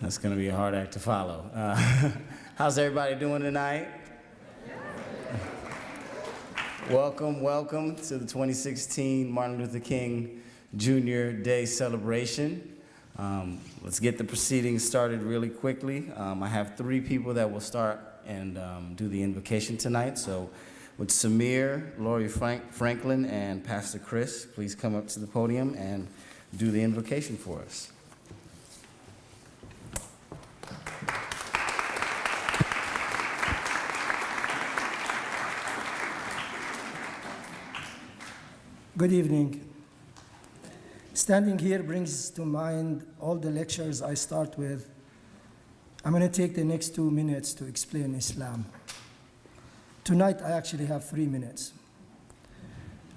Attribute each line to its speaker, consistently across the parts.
Speaker 1: That's going to be a hard act to follow. How's everybody doing tonight? Welcome to the 2016 Martin Luther King Jr. Day celebration. Let's get the proceedings started really quickly. I have 3 people that will start and do the invocation tonight. So with Samir, Lori Franklin, and Pastor Chris, please come up to the podium and do the invocation for us.
Speaker 2: Good evening. Standing here brings to mind all the lectures I start with. I'm going to take the next 2 minutes to explain Islam. Tonight I actually have 3 minutes.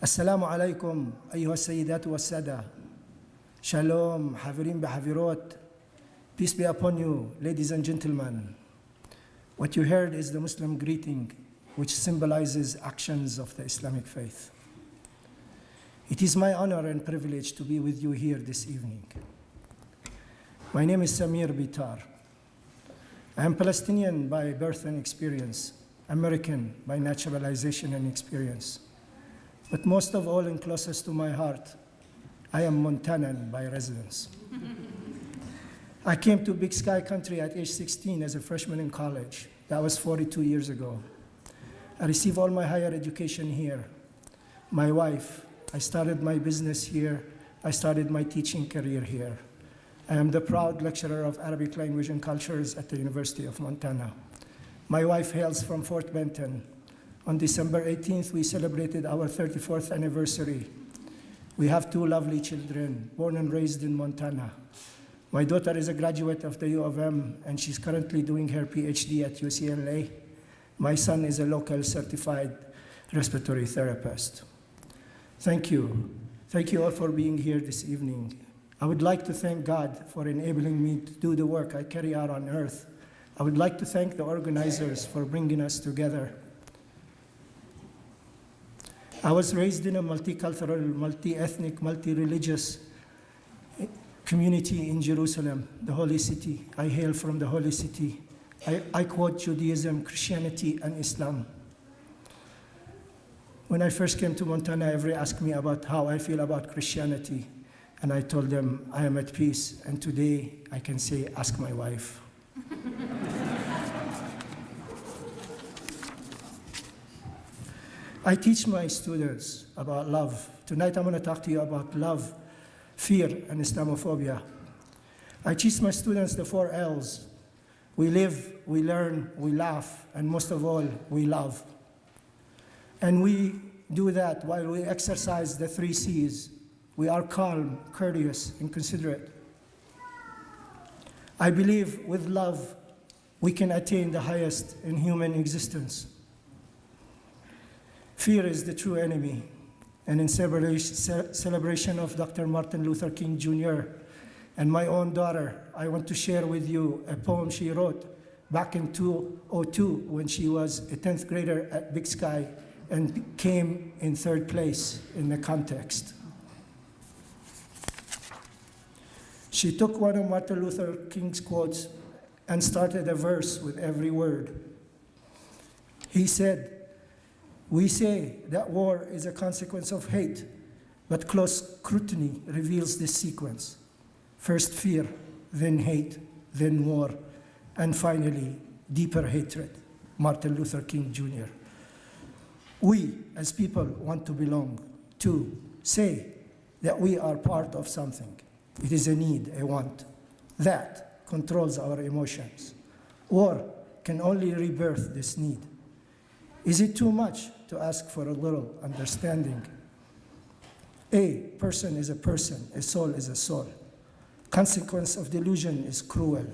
Speaker 2: Assalamu alaikum, ayyuha sayyidatu wa sada. Shalom, havirim b'havirot. Peace be upon you, ladies and gentlemen. What you heard is the Muslim greeting, which symbolizes actions of the Islamic faith. It is my honor and privilege to be with you here this evening. My name is Samir Bitar. I am Palestinian by birth and experience, American by naturalization and experience. But most of all and closest to my heart, I am Montanan by residence. I came to Big Sky Country at age 16 as a freshman in college. That was 42 years ago. I received all my higher education here. My wife, I started my business here. I started my teaching career here. I am the proud lecturer of Arabic language and cultures at the University of Montana. My wife hails from Fort Benton. On December 18th, we celebrated our 34th anniversary. We have 2 lovely children, born and raised in Montana. My daughter is a graduate of the U of M, and she's currently doing her PhD at UCLA. My son is a local certified respiratory therapist. Thank you. Thank you all for being here this evening. I would like to thank God for enabling me to do the work I carry out on earth. I would like to thank the organizers for bringing us together. I was raised in a multicultural, multi-ethnic, multi-religious community in Jerusalem, the Holy City. I hail from the Holy City. I quote Judaism, Christianity, and Islam. When I first came to Montana, everyone asked me about how I feel about Christianity. And I told them, I am at peace. And today, I can say, ask my wife. I teach my students about love. Tonight, I'm going to talk to you about love, fear, and Islamophobia. I teach my students the 4 L's. We live, we learn, we laugh, and most of all, we love. And we do that while we exercise the 3 C's. We are calm, courteous, and considerate. I believe with love, we can attain the highest in human existence. Fear is the true enemy. And in celebration of Dr. Martin Luther King Jr. and my own daughter, I want to share with you a poem she wrote back in 2002 when she was a 10th grader at Big Sky and came in 3rd place in the contest. She took one of Martin Luther King's quotes and started a verse with every word. He said, "We say that war is a consequence of hate, but close scrutiny reveals this sequence. First fear, then hate, then war, and finally deeper hatred." Martin Luther King Jr. We, as people, want to belong. 2, say that we are part of something. It is a need, a want. That controls our emotions. War can only rebirth this need. Is it too much to ask for a little understanding? A person is a person, a soul is a soul. Consequence of delusion is cruel.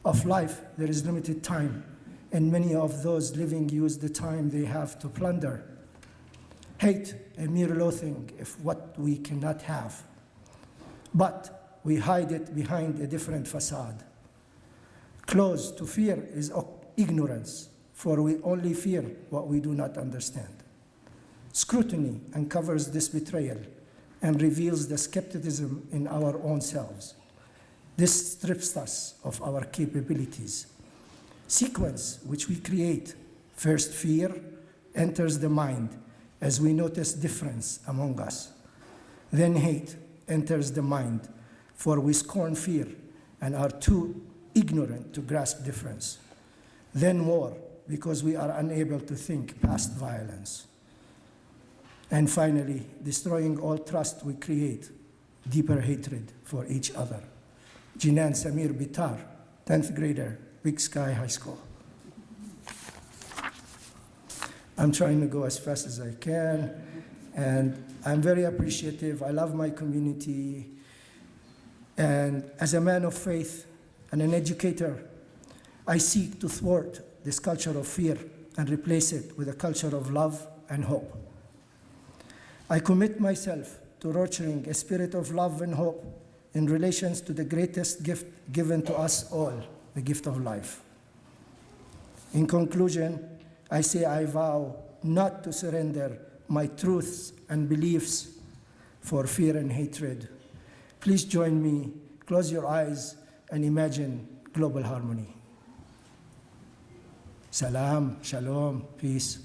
Speaker 2: Of life, there is limited time, and many of those living use the time they have to plunder. Hate, a mere loathing of what we cannot have. But we hide it behind a different facade. Close to fear is ignorance. for we only fear what we do not understand. Scrutiny uncovers this betrayal and reveals the skepticism in our own selves. This strips us of our capabilities. Sequence which we create. First, fear enters the mind as we notice difference among us. Then hate enters the mind, for we scorn fear and are too ignorant to grasp difference. Then war, because we are unable to think past violence. And finally, destroying all trust we create, deeper hatred for each other. Jinan Samir Bitar, 10th grader, Big Sky High School. I'm trying to go as fast as I can, and I'm very appreciative. I love my community, and as a man of faith and an educator, I seek to thwart this culture of fear and replace it with a culture of love and hope. I commit myself to nurturing a spirit of love and hope in relations to the greatest gift given to us all, the gift of life. In conclusion, I say I vow not to surrender my truths and beliefs for fear and hatred. Please join me, close your eyes, and imagine global harmony. Salam, shalom, peace.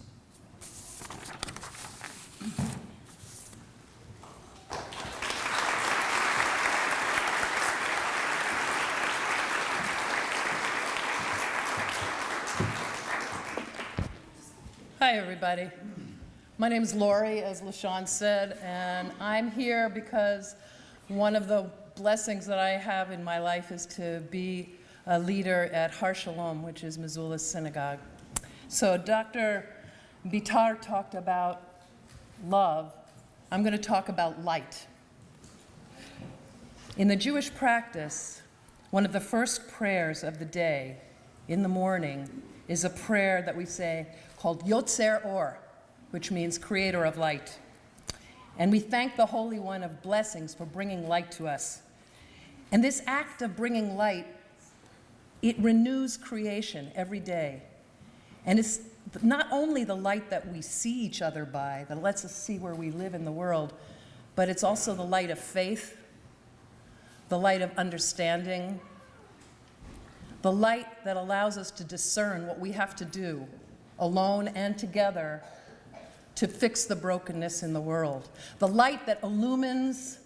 Speaker 3: Hi, everybody. My name is Lori, as LaShawn said, and I'm here because one of the blessings that I have in my life is to be a leader at Har Shalom, which is Missoula's synagogue. So Dr. Bitar talked about love. I'm going to talk about light. In the Jewish practice, one of the first prayers of the day in the morning is a prayer that we say called Yotzer Or, which means creator of light. And we thank the Holy One of blessings for bringing light to us. And this act of bringing light, it renews creation every day. And it's not only the light that we see each other by, that lets us see where we live in the world, but it's also the light of faith, the light of understanding, the light that allows us to discern what we have to do, alone and together, to fix the brokenness in the world. The light that illumines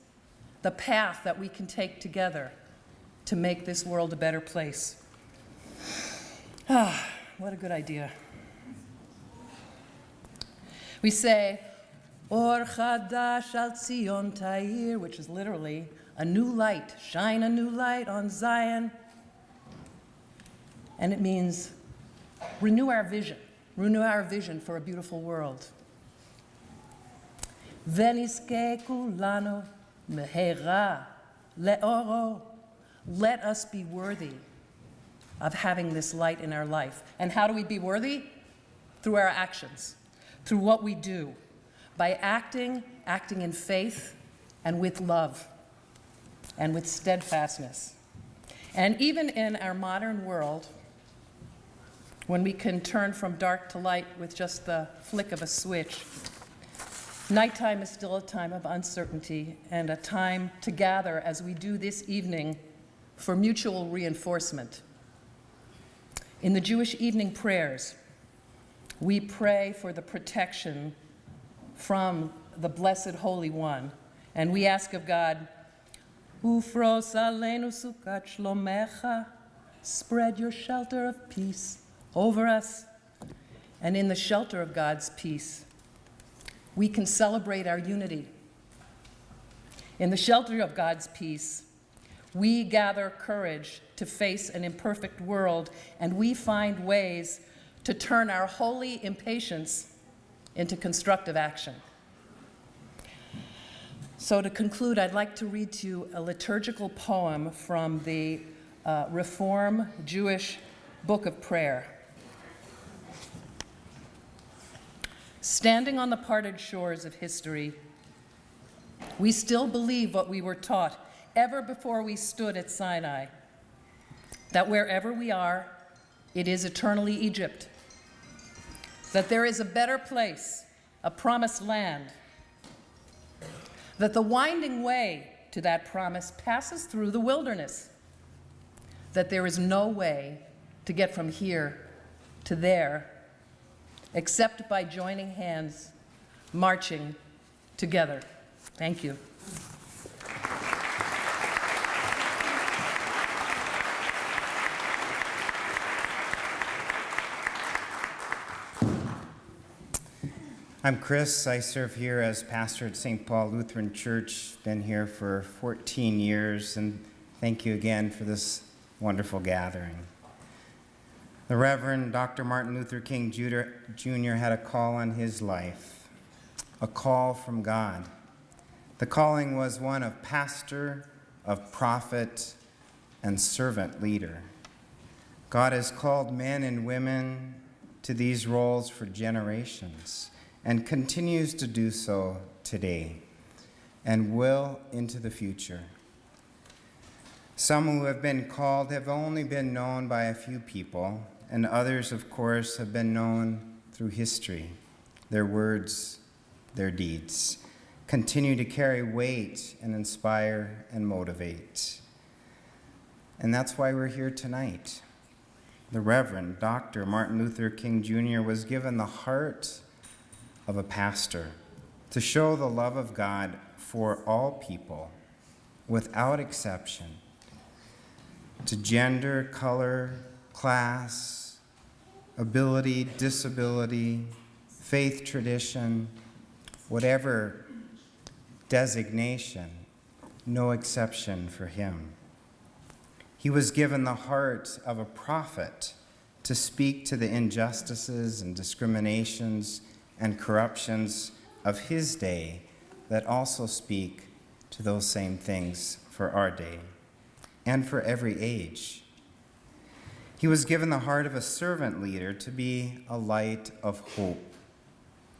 Speaker 3: the path that we can take together to make this world a better place. Ah, what a good idea. We say, Or Chadash al Zion Ta'ir, which is literally a new light, shine a new light on Zion. And it means renew our vision for a beautiful world. Veniske kulano mehera leoro. Let us be worthy of having this light in our life. And how do we be worthy? Through our actions, through what we do, by acting in faith and with love and with steadfastness. And even in our modern world, when we can turn from dark to light with just the flick of a switch, nighttime is still a time of uncertainty and a time to gather as we do this evening for mutual reinforcement. In the Jewish evening prayers, we pray for the protection from the Blessed Holy One, and we ask of God, Ufros aleinu sukat shlomecha, spread your shelter of peace over us. And in the shelter of God's peace, we can celebrate our unity. In the shelter of God's peace, we gather courage to face an imperfect world, and we find ways to turn our holy impatience into constructive action. So to conclude, I'd like to read to you a liturgical poem from the Reform Jewish Book of Prayer. Standing on the parted shores of history, we still believe what we were taught ever before we stood at Sinai, that wherever we are, it is eternally Egypt, that there is a better place, a promised land, that the winding way to that promise passes through the wilderness, that there is no way to get from here to there except by joining hands, marching together. Thank you.
Speaker 4: I'm Chris. I serve here as pastor at St. Paul Lutheran Church. Been here for 14 years, and thank you again for this wonderful gathering. The Reverend Dr. Martin Luther King Jr. had a call on his life, a call from God. The calling was one of pastor, of prophet, and servant leader. God has called men and women to these roles for generations, and continues to do so today, and will into the future. Some who have been called have only been known by a few people, and others, of course, have been known through history. Their words, their deeds continue to carry weight and inspire and motivate. And that's why we're here tonight. The Reverend Dr. Martin Luther King Jr. was given the heart of a pastor to show the love of God for all people without exception, to gender, color, class, ability, disability, faith, tradition, whatever designation, no exception for him. He was given the heart of a prophet to speak to the injustices and discriminations and corruptions of his day that also speak to those same things for our day and for every age. He was given the heart of a servant leader to be a light of hope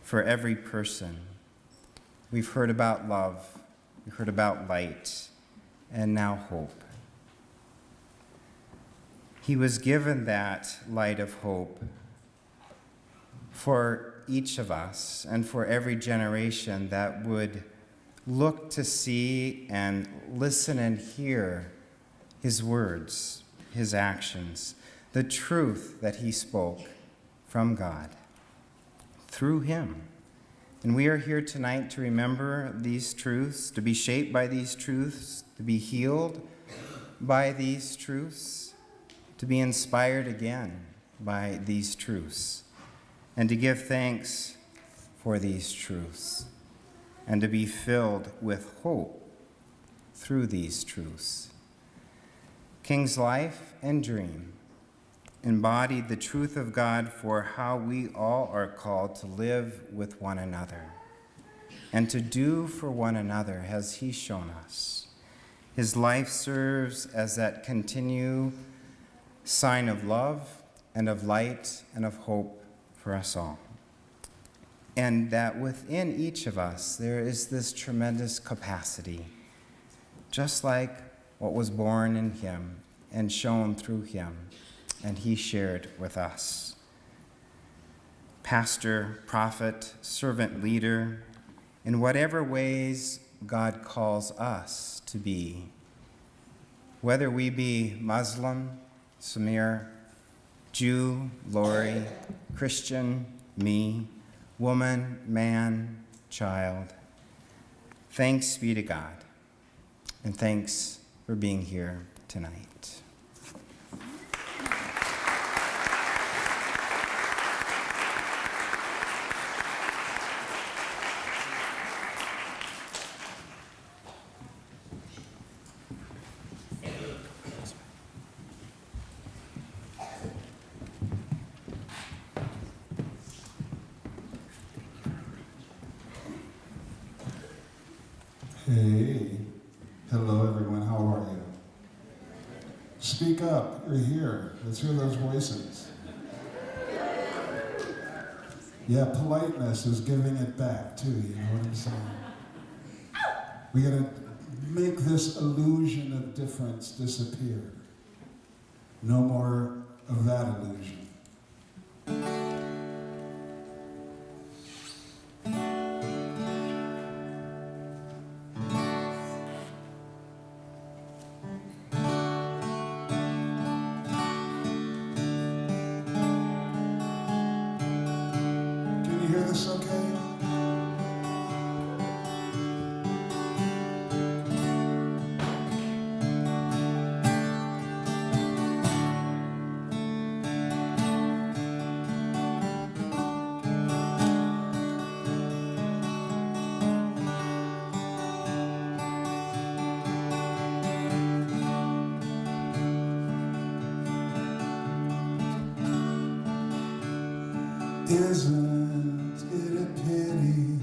Speaker 4: for every person. We've heard about love, we've heard about light, and now hope. He was given that light of hope for each of us and for every generation that would look to see and listen and hear his words, his actions, the truth that he spoke from God through him. And we are here tonight to remember these truths, to be shaped by these truths, to be healed by these truths, to be inspired again by these truths, and to give thanks for these truths, and to be filled with hope through these truths. King's life and dream embodied the truth of God for how we all are called to live with one another and to do for one another as he shown us. His life serves as that continued sign of love and of light and of hope for us all. And that within each of us, there is this tremendous capacity, just like what was born in him and shown through him, and he shared with us. Pastor, prophet, servant leader, in whatever ways God calls us to be, whether we be Muslim, Samir, Jew, Lori, Christian, me, woman, man, child. Thanks be to God, and thanks for being here tonight.
Speaker 5: Hey, hello everyone, how are you? Speak up, you're here. Let's hear those voices. Yeah, politeness is giving it back too, you know what I'm saying? We gotta make this illusion of difference disappear. No more of that illusion. this, okay? Isn't it a pity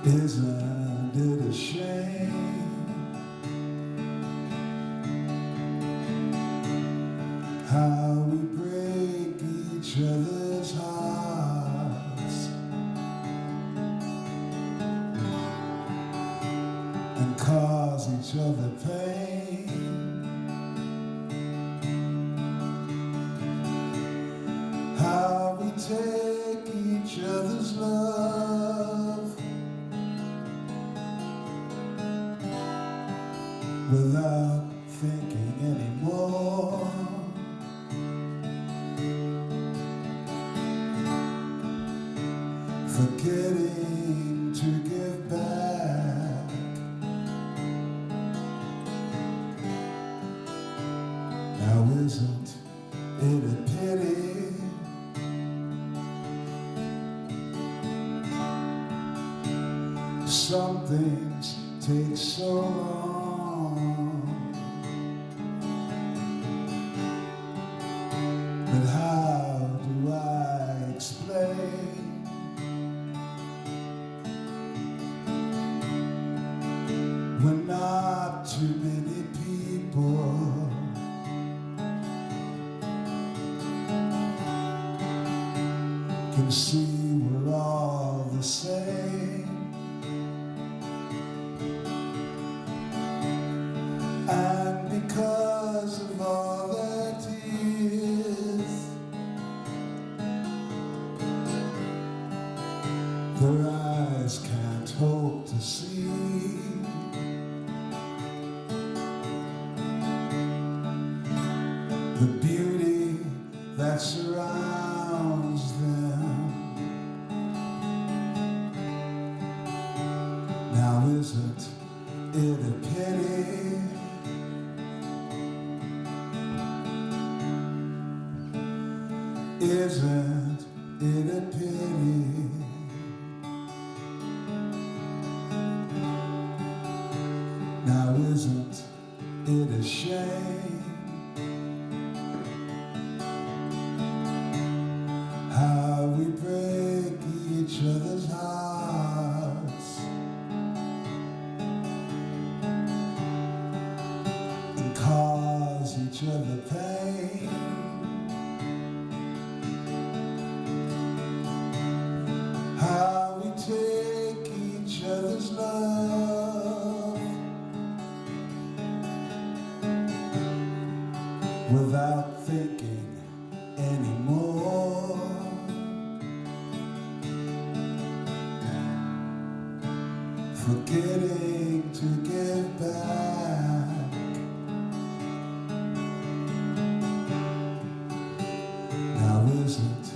Speaker 5: isn't it a shame how we break each other's hearts and cause each other pain? How we take each other's love without thinking anymore. Forgetting to give back. Now isn't it a pity? Some things take so long, but how do I explain? When not too many people can see we're all the same. And because of all that is, their eyes can't hope to see the beauty that surrounds them. Now isn't it a pity? Isn't it a pity? Now isn't it a shame how we break each other's hearts and cause each other pain? How we take each other's love without thinking anymore. Forgetting to give back. Now isn't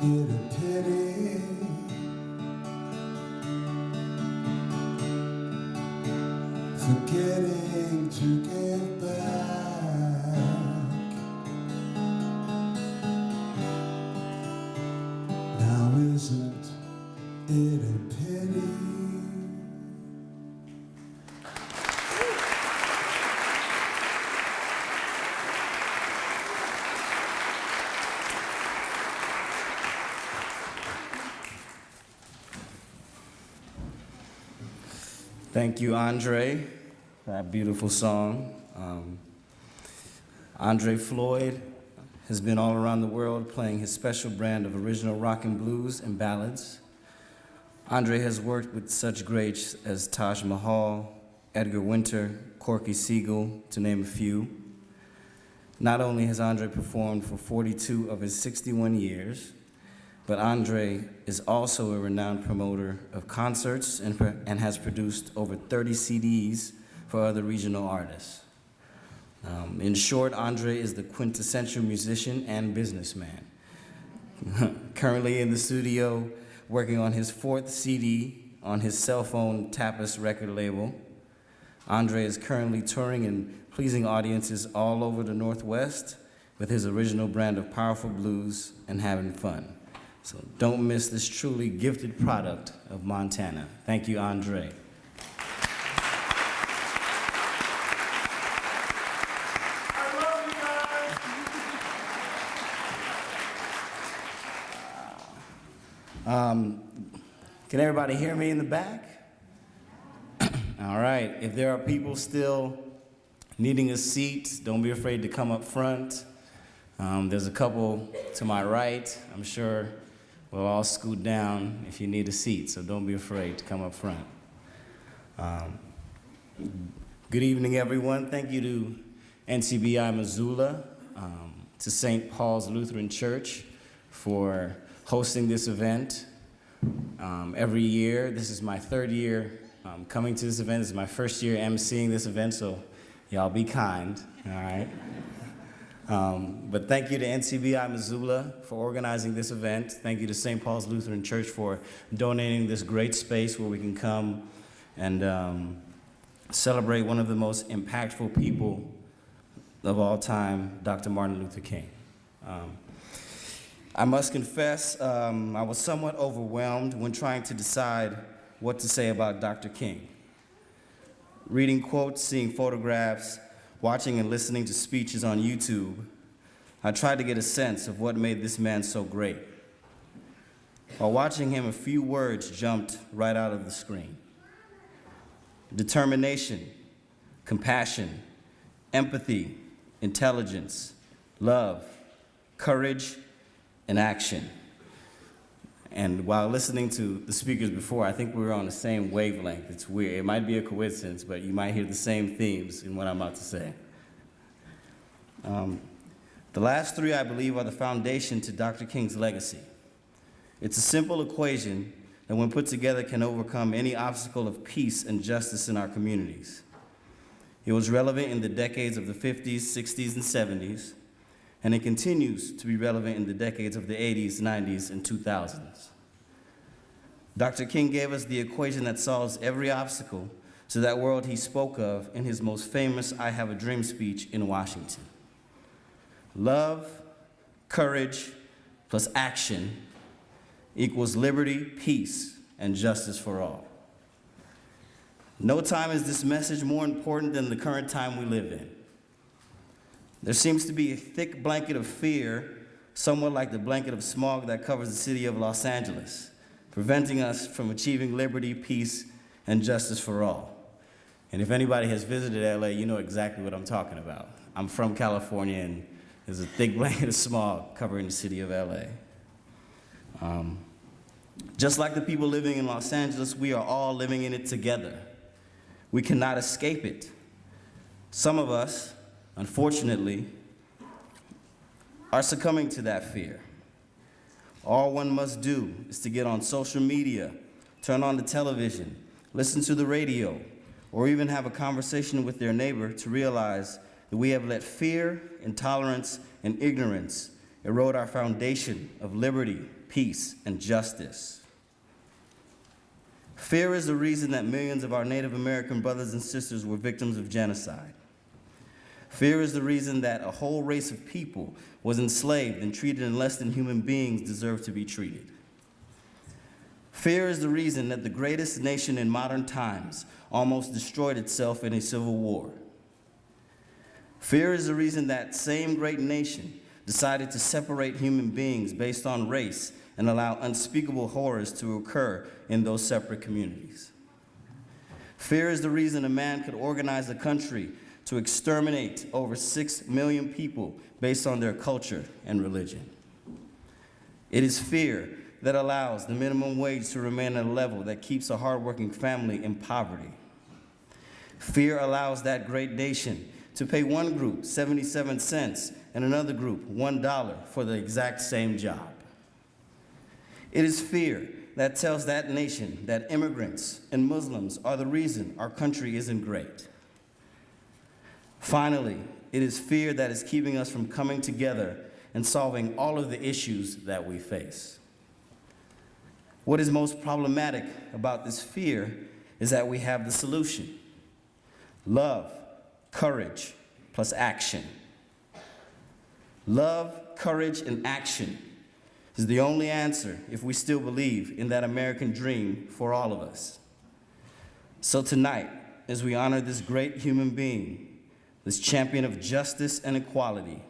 Speaker 5: it a pity? Forgetting to give back. Now isn't it a pity?
Speaker 1: Thank you, Andre, for that beautiful song. Andre Floyd has been all around the world playing his special brand of original rock and blues and ballads. Andre has worked with such greats as Taj Mahal, Edgar Winter, Corky Siegel, to name a few. Not only has Andre performed for 42 of his 61 years, but Andre is also a renowned promoter of concerts and has produced over 30 CDs for other regional artists. In short, Andre is the quintessential musician and businessman. Currently in the studio, working on his 4th CD on his cell phone Tapas record label. Andre is currently touring and pleasing audiences all over the Northwest with his original brand of powerful blues and having fun. So don't miss this truly gifted product of Montana. Thank you, Andre. Can everybody hear me in the back? All right, if there are people still needing a seat, don't be afraid to come up front. There's a couple to my right. I'm sure we'll all scoot down if you need a seat, so don't be afraid to come up front. Good evening, everyone. Thank you to NCBI Missoula, to St. Paul's Lutheran Church for hosting this event. Every year, this is my 3rd year coming to this event. This is my 1st year emceeing this event, so y'all be kind, all right? But thank you to NCBI Missoula for organizing this event. Thank you to St. Paul's Lutheran Church for donating this great space where we can come and celebrate one of the most impactful people of all time, Dr. Martin Luther King. I must confess, I was somewhat overwhelmed when trying to decide what to say about Dr. King. Reading quotes, seeing photographs, watching and listening to speeches on YouTube, I tried to get a sense of what made this man so great. While watching him, a few words jumped right out of the screen. Determination, compassion, empathy, intelligence, love, courage, and action. And while listening to the speakers before, I think we were on the same wavelength. It's weird. It might be a coincidence, but you might hear the same themes in what I'm about to say. The last 3, I believe, are the foundation to Dr. King's legacy. It's a simple equation that, when put together, can overcome any obstacle of peace and justice in our communities. It was relevant in the decades of the 50s, 60s, and 70s, and it continues to be relevant in the decades of the 80s, 90s, and 2000s. Dr. King gave us the equation that solves every obstacle to that world he spoke of in his most famous I Have a Dream speech in Washington. Love, courage, plus action equals liberty, peace, and justice for all. No time is this message more important than the current time we live in. There seems to be a thick blanket of fear, somewhat like the blanket of smog that covers the city of Los Angeles, preventing us from achieving liberty, peace, and justice for all. And if anybody has visited LA, you know exactly what I'm talking about. I'm from California, and there's a thick blanket of smog covering the city of LA. Just like the people living in Los Angeles, we are all living in it together. We cannot escape it. Some of us, unfortunately, are succumbing to that fear. All one must do is to get on social media, turn on the television, listen to the radio, or even have a conversation with their neighbor to realize that we have let fear, intolerance, and ignorance erode our foundation of liberty, peace, and justice. Fear is the reason that millions of our Native American brothers and sisters were victims of genocide. Fear is the reason that a whole race of people was enslaved and treated in less than human beings deserve to be treated. Fear is the reason that the greatest nation in modern times almost destroyed itself in a civil war. Fear is the reason that same great nation decided to separate human beings based on race and allow unspeakable horrors to occur in those separate communities. Fear is the reason a man could organize a country to exterminate over 6 million people based on their culture and religion. It is fear that allows the minimum wage to remain at a level that keeps a hardworking family in poverty. Fear allows that great nation to pay one group 77 cents and another group $1 for the exact same job. It is fear that tells that nation that immigrants and Muslims are the reason our country isn't great. Finally, it is fear that is keeping us from coming together and solving all of the issues that we face. What is most problematic about this fear is that we have the solution: love, courage, plus action. Love, courage, and action is the only answer if we still believe in that American dream for all of us. So tonight, as we honor this great human being, this champion of justice and equality,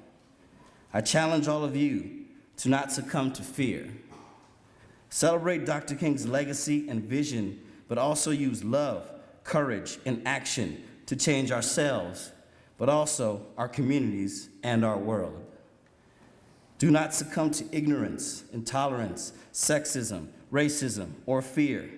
Speaker 1: I challenge all of you to not succumb to fear. Celebrate Dr. King's legacy and vision, but also use love, courage, and action to change ourselves, but also our communities and our world. Do not succumb to ignorance, intolerance, sexism, racism, or fear.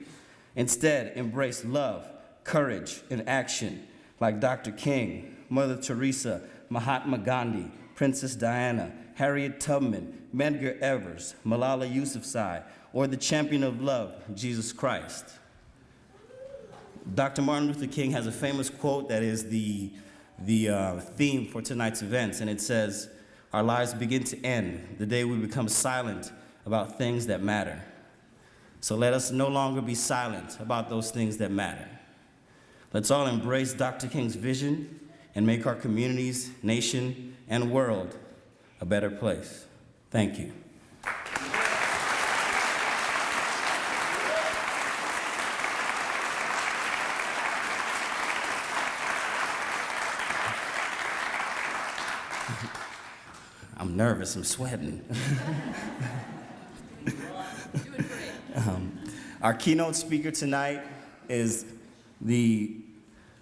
Speaker 1: Instead, embrace love, courage, and action like Dr. King, Mother Teresa, Mahatma Gandhi, Princess Diana, Harriet Tubman, Medgar Evers, Malala Yousafzai, or the champion of love, Jesus Christ. Dr. Martin Luther King has a famous quote that is the theme for tonight's events, and it says, "Our lives begin to end the day we become silent about things that matter." So let us no longer be silent about those things that matter. Let's all embrace Dr. King's vision and make our communities, nation, and world a better place. Thank you. I'm nervous, I'm sweating. Our keynote speaker tonight is the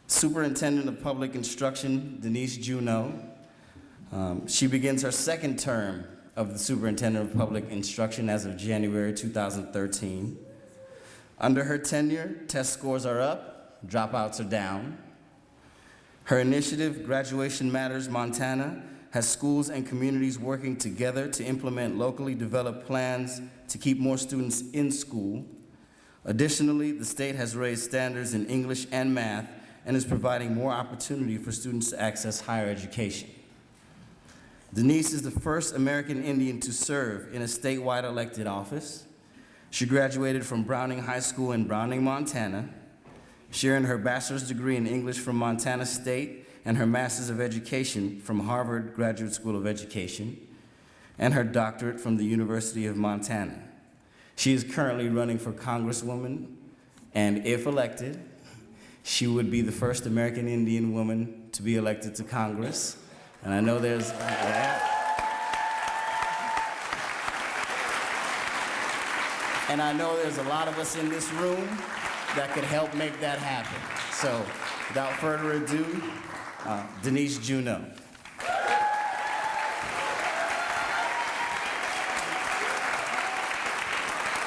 Speaker 1: Superintendent of Public Instruction, Denise Juneau. She begins her second term of the Superintendent of Public Instruction as of January 2013. Under her tenure, test scores are up, dropouts are down. Her initiative, Graduation Matters Montana, has schools and communities working together to implement locally developed plans to keep more students in school. Additionally, the state has raised standards in English and math and is providing more opportunity for students to access higher education. Denise is the first American Indian to serve in a statewide elected office. She graduated from Browning High School in Browning, Montana. She earned her bachelor's degree in English from Montana State and her Master's of Education from Harvard Graduate School of Education, and her doctorate from the University of Montana. She is currently running for Congresswoman, and if elected, she would be the first American Indian woman to be elected to Congress. And I know there's, and I know there's a lot of us in this room that could help make that happen. So, without further ado, Denise Juneau.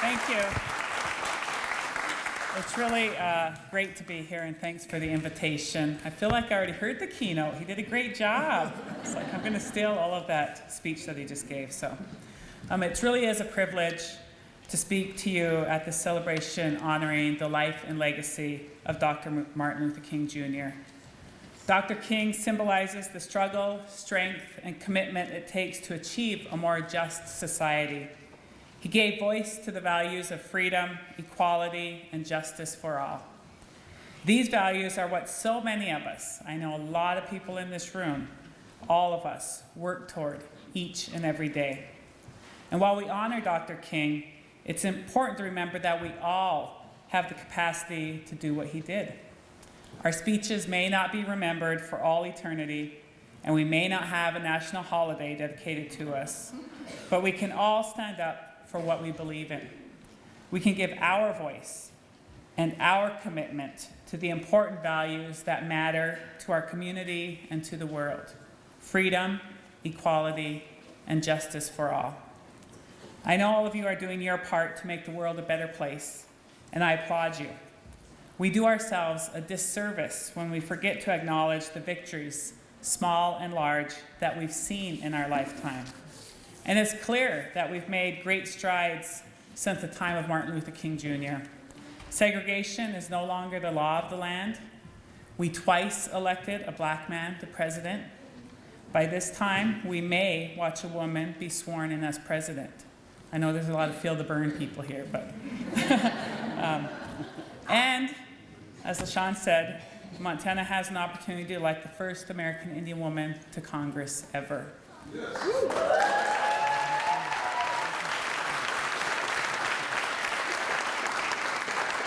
Speaker 6: Thank you. It's really great to be here, and thanks for the invitation. I feel like I already heard the keynote. He did a great job. It's like I'm going to steal all of that speech that he just gave. So it really is a privilege to speak to you at this celebration honoring the life and legacy of Dr. Martin Luther King Jr. Dr. King symbolizes the struggle, strength, and commitment it takes to achieve a more just society. He gave voice to the values of freedom, equality, and justice for all. These values are what so many of us, I know a lot of people in this room, all of us, work toward each and every day. And while we honor Dr. King, it's important to remember that we all have the capacity to do what he did. Our speeches may not be remembered for all eternity, and we may not have a national holiday dedicated to us, but we can all stand up for what we believe in. We can give our voice and our commitment to the important values that matter to our community and to the world: freedom, equality, and justice for all. I know all of you are doing your part to make the world a better place, and I applaud you. We do ourselves a disservice when we forget to acknowledge the victories, small and large, that we've seen in our lifetime. And it's clear that we've made great strides since the time of Martin Luther King Jr. Segregation is no longer the law of the land. We twice elected a black man to president. By this time, we may watch a woman be sworn in as president. I know there's a lot of feel the burn people here, but. And, as LaShawn said, Montana has an opportunity to elect the first American Indian woman to Congress ever.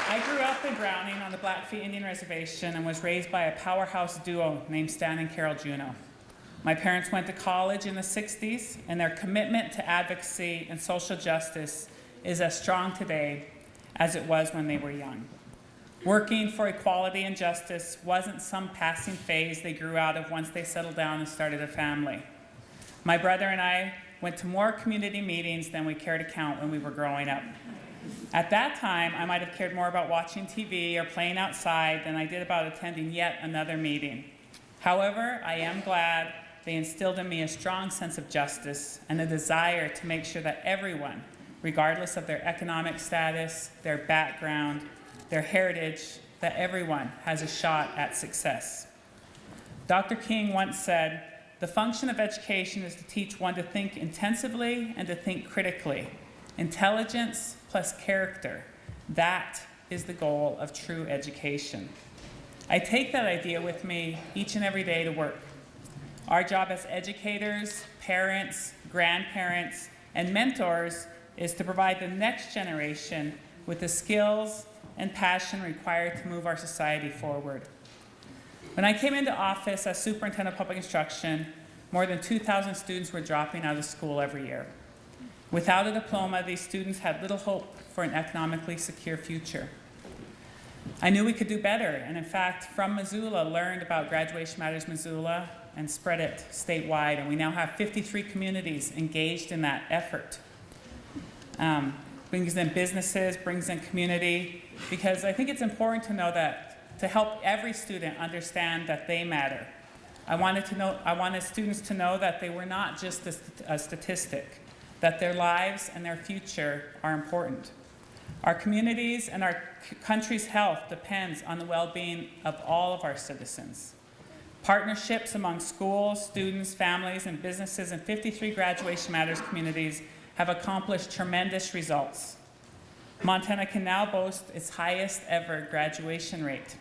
Speaker 6: I grew up in Browning on the Blackfeet Indian Reservation and was raised by a powerhouse duo named Stan and Carol Juneau. My parents went to college in the 60s, and their commitment to advocacy and social justice is as strong today as it was when they were young. Working for equality and justice wasn't some passing phase they grew out of once they settled down and started a family. My brother and I went to more community meetings than we care to count when we were growing up. At that time, I might have cared more about watching TV or playing outside than I did about attending yet another meeting. However, I am glad they instilled in me a strong sense of justice and a desire to make sure that everyone, regardless of their economic status, their background, their heritage, that everyone has a shot at success. Dr. King once said, "The function of education is to teach one to think intensively and to think critically. Intelligence plus character, that is the goal of true education." I take that idea with me each and every day to work. Our job as educators, parents, grandparents, and mentors is to provide the next generation with the skills and passion required to move our society forward. When I came into office as superintendent of public instruction, more than 2,000 students were dropping out of school every year. Without a diploma, these students had little hope for an economically secure future. I knew we could do better, and in fact, from Missoula, learned about Graduation Matters Missoula and spread it statewide, and we now have 53 communities engaged in that effort. Brings in businesses, brings in community, because I think it's important to know that, to help every student understand that they matter. I wanted students to know that they were not just a statistic, that their lives and their future are important. Our communities and our country's health depends on the well-being of all of our citizens. Partnerships among schools, students, families, and businesses in 53 Graduation Matters communities have accomplished tremendous results. Montana can now boast its highest ever graduation rate.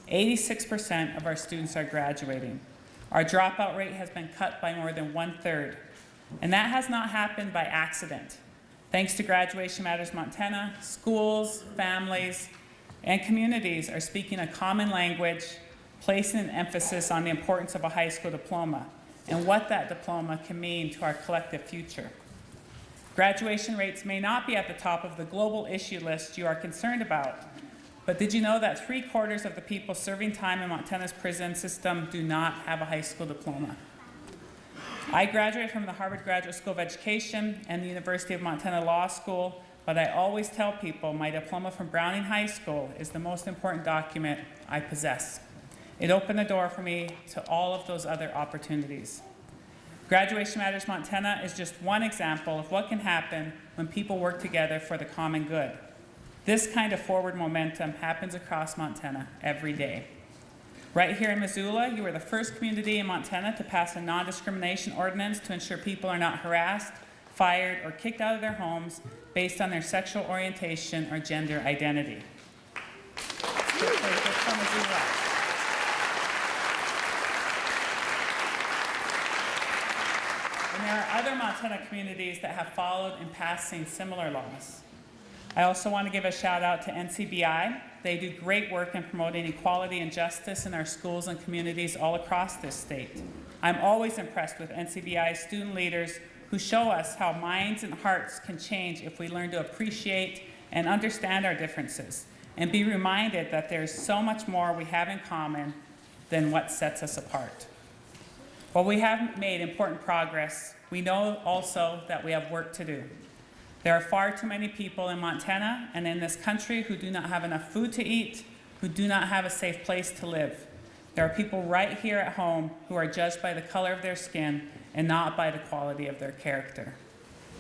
Speaker 6: 86% of our students are graduating. Our dropout rate has been cut by more than 1/3. And that has not happened by accident. Thanks to Graduation Matters Montana, schools, families, and communities are speaking a common language, placing an emphasis on the importance of a high school diploma and what that diploma can mean to our collective future. Graduation rates may not be at the top of the global issue list you are concerned about, but did you know that 3/4 of the people serving time in Montana's prison system do not have a high school diploma? I graduated from the Harvard Graduate School of Education and the University of Montana Law School, but I always tell people my diploma from Browning High School is the most important document I possess. It opened the door for me to all of those other opportunities. Graduation Matters Montana is just one example of what can happen when people work together for the common good. This kind of forward momentum happens across Montana every day. Right here in Missoula, you are the first community in Montana to pass a non-discrimination ordinance to ensure people are not harassed, fired, or kicked out of their homes based on their sexual orientation or gender identity. Good for Missoula. And there are other Montana communities that have followed in passing similar laws. I also want to give a shout out to NCBI. They do great work in promoting equality and justice in our schools and communities all across this state. I'm always impressed with NCBI student leaders who show us how minds and hearts can change if we learn to appreciate and understand our differences and be reminded that there's so much more we have in common than what sets us apart. While we have made important progress, we know also that we have work to do. There are far too many people in Montana and in this country who do not have enough food to eat, who do not have a safe place to live. There are people right here at home who are judged by the color of their skin and not by the quality of their character.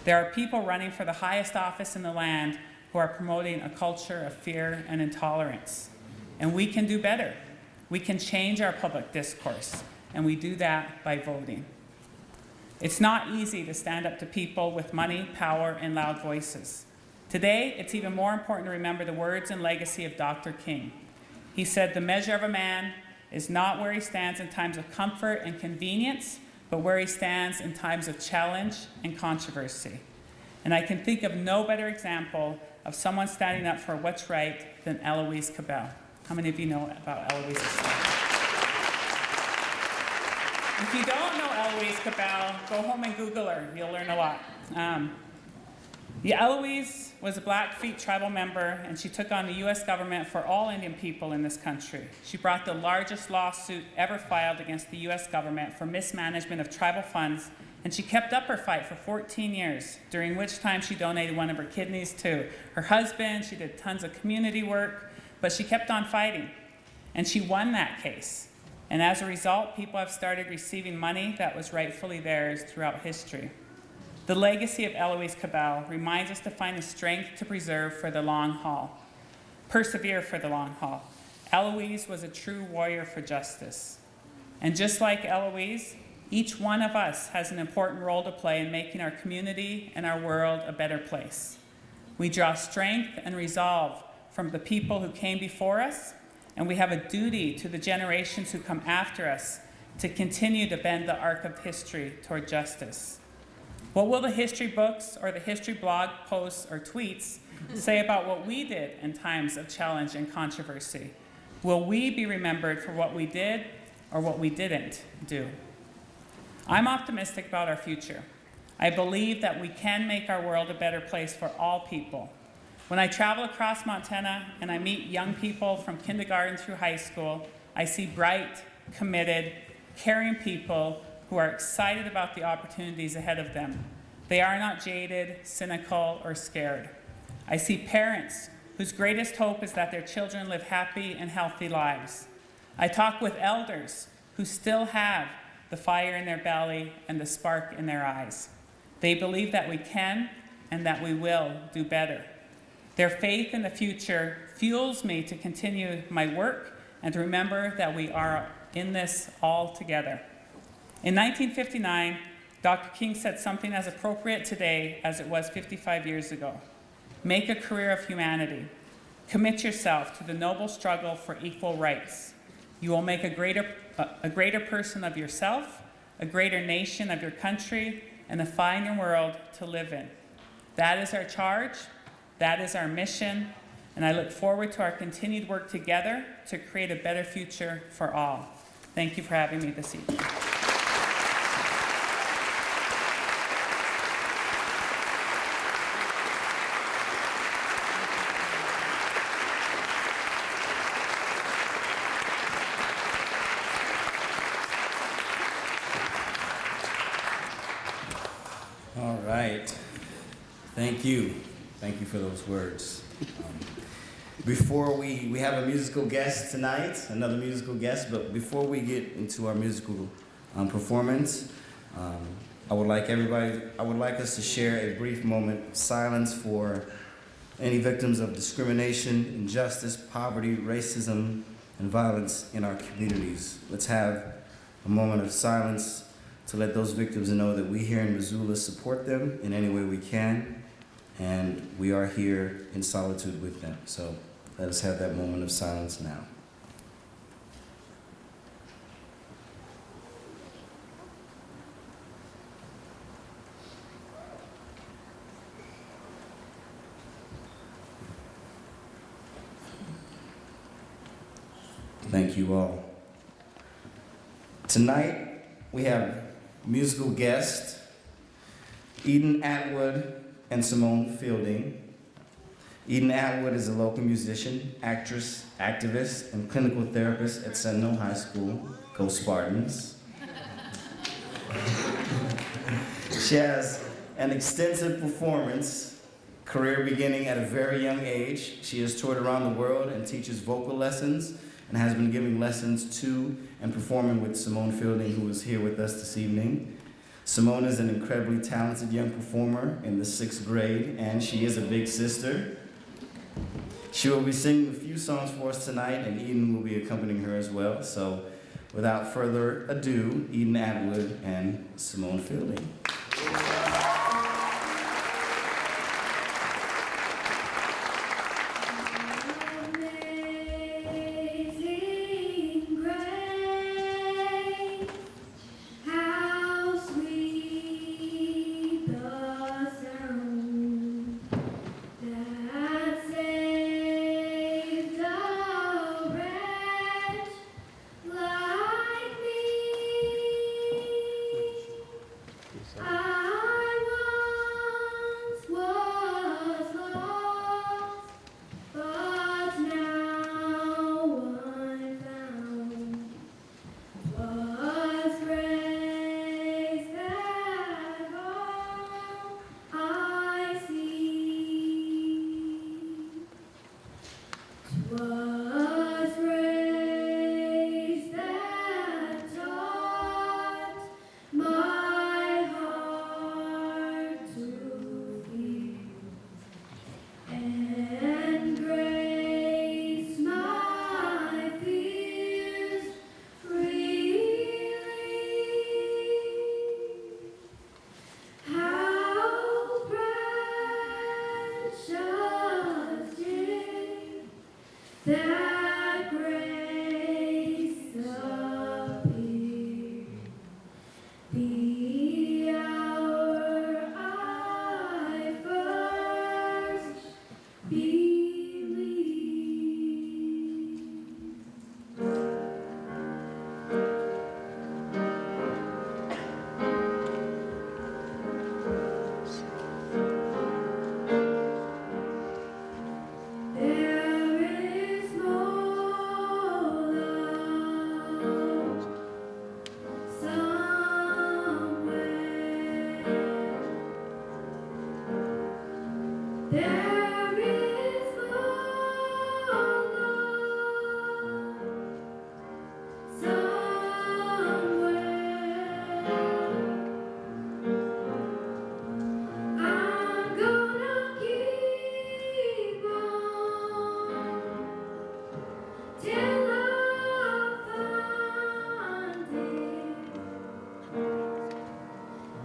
Speaker 6: There are people running for the highest office in the land who are promoting a culture of fear and intolerance. And we can do better. We can change our public discourse and we do that by voting. It's not easy to stand up to people with money, power, and loud voices. Today, it's even more important to remember the words and legacy of Dr. King. He said, "The measure of a man is not where he stands in times of comfort and convenience, but where he stands in times of challenge and controversy." And I can think of no better example of someone standing up for what's right than Eloise Cabell. How many of you know about Eloise's story? If you don't know Eloise Cabell, go home and Google her. You'll learn a lot. Eloise was a Blackfeet tribal member, and she took on the U.S. government for all Indian people in this country. She brought the largest lawsuit ever filed against the U.S. government for mismanagement of tribal funds, and she kept up her fight for 14 years, during which time she donated one of her kidneys to her husband. She did tons of community work, but she kept on fighting, and she won that case. And as a result, people have started receiving money that was rightfully theirs throughout history. The legacy of Eloise Cabell reminds us to find the strength to preserve for the long haul, persevere for the long haul. Eloise was a true warrior for justice. And just like Eloise, each one of us has an important role to play in making our community and our world a better place. We draw strength and resolve from the people who came before us, and we have a duty to the generations who come after us to continue to bend the arc of history toward justice. What will the history books or the history blog posts or tweets say about what we did in times of challenge and controversy? Will we be remembered for what we did or what we didn't do? I'm optimistic about our future. I believe that we can make our world a better place for all people. When I travel across Montana and I meet young people from kindergarten through high school, I see bright, committed, caring people who are excited about the opportunities ahead of them. They are not jaded, cynical, or scared. I see parents whose greatest hope is that their children live happy and healthy lives. I talk with elders who still have the fire in their belly and the spark in their eyes. They believe that we can and that we will do better. Their faith in the future fuels me to continue my work and to remember that we are in this all together. In 1959, Dr. King said something as appropriate today as it was 55 years ago. Make a career of humanity. Commit yourself to the noble struggle for equal rights. You will make a greater person of yourself, a greater nation of your country, and a finer world to live in. That is our charge, that is our mission, and I look forward to our continued work together to create a better future for all. Thank you for having me this evening.
Speaker 1: All right. Thank you. Thank you for those words. Before we have a musical guest tonight, another musical guest, but before we get into our musical performance, I would like us to share a brief moment of silence for any victims of discrimination, injustice, poverty, racism, and violence in our communities. Let's have a moment of silence to let those victims know that we here in Missoula support them in any way we can, and we are here in solitude with them. So let us have that moment of silence now. Thank you all. Tonight, we have musical guests, Eden Atwood and Simone Fielding. Eden Atwood is a local musician, actress, activist, and clinical therapist at Sentinel High School. Go Spartans. She has an extensive performance career beginning at a very young age. She has toured around the world and teaches vocal lessons and has been giving lessons to and performing with Simone Fielding, who is here with us this evening. Simone is an incredibly talented young performer in the 6th grade, and she is a big sister. She will be singing a few songs for us tonight, and Eden will be accompanying her as well. So Without further ado, Eden Atwood and Simone Fielding.
Speaker 7: Amazing grace, how sweet the sound that saved a wretch like me. I once was lost, but now I'm found. 'Twas grace that all I see. 'Twas grace that taught my heart to fear, and grace my fears relieved. How precious did that grace appear, the hour I first believed. There is more love somewhere. There is more love somewhere. I'm gonna keep on till I find it.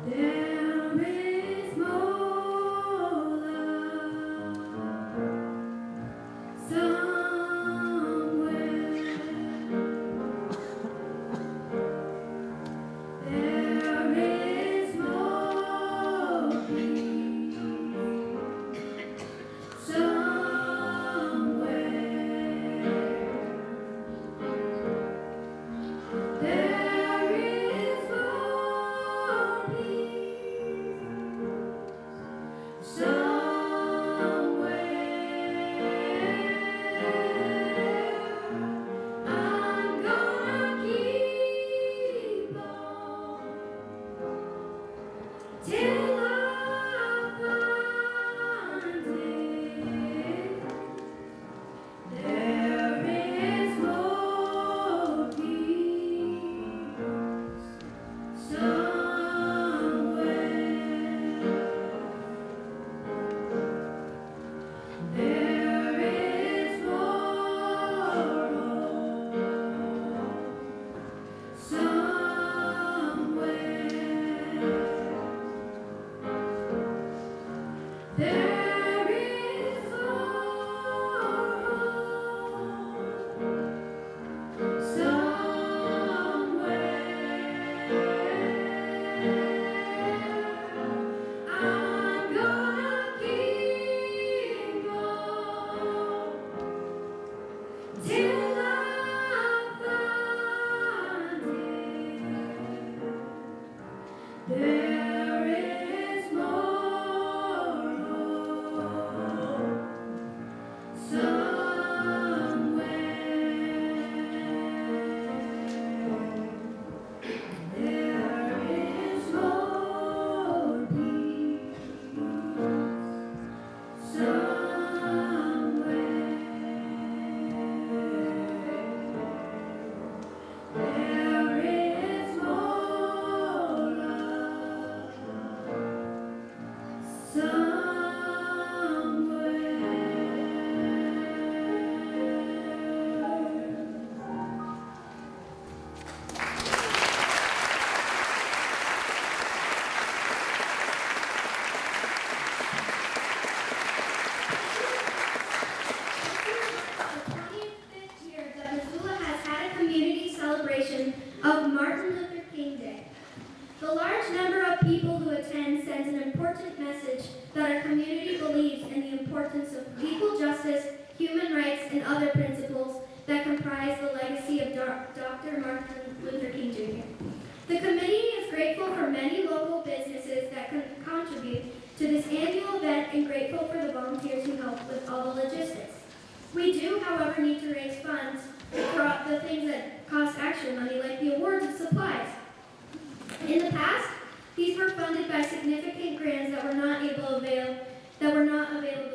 Speaker 7: There is more love that our community believes in the importance of equal justice, human rights, and other principles that comprise the legacy of Dr. Martin Luther King Jr. The committee is grateful for many local businesses that contribute to this annual event and grateful for the volunteers who help with all the logistics. We do, however, need to raise funds for the things that cost extra money, like the awards and supplies. In the past, these were funded by significant grants that were not available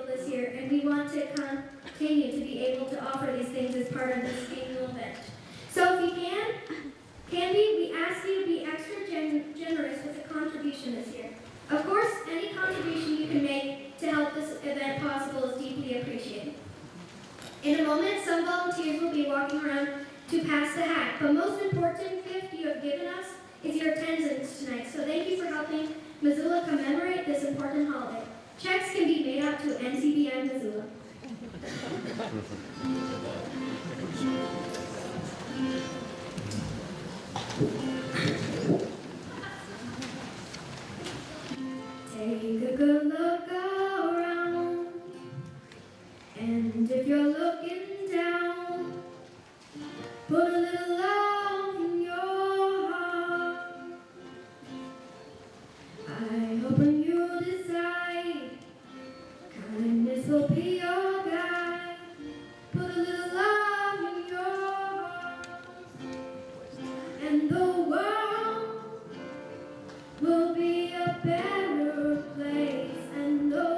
Speaker 7: this year, and we want to continue to be able to offer these things as part of this annual event. So if you we ask you to be extra generous with the contribution this year. Of course, any contribution you can make to help this event possible is deeply appreciated. In a moment, some volunteers will be walking around to pass the hat, but most important gift you have given us is your attendance tonight. So thank you for helping Missoula commemorate this important holiday. Checks can be made out to NCBI Missoula. Take a good look around, and if you're looking down, put a little love in your heart. I hope when you decide, kindness will be your guide. Put a little love in your heart, and the world will be a better place, and the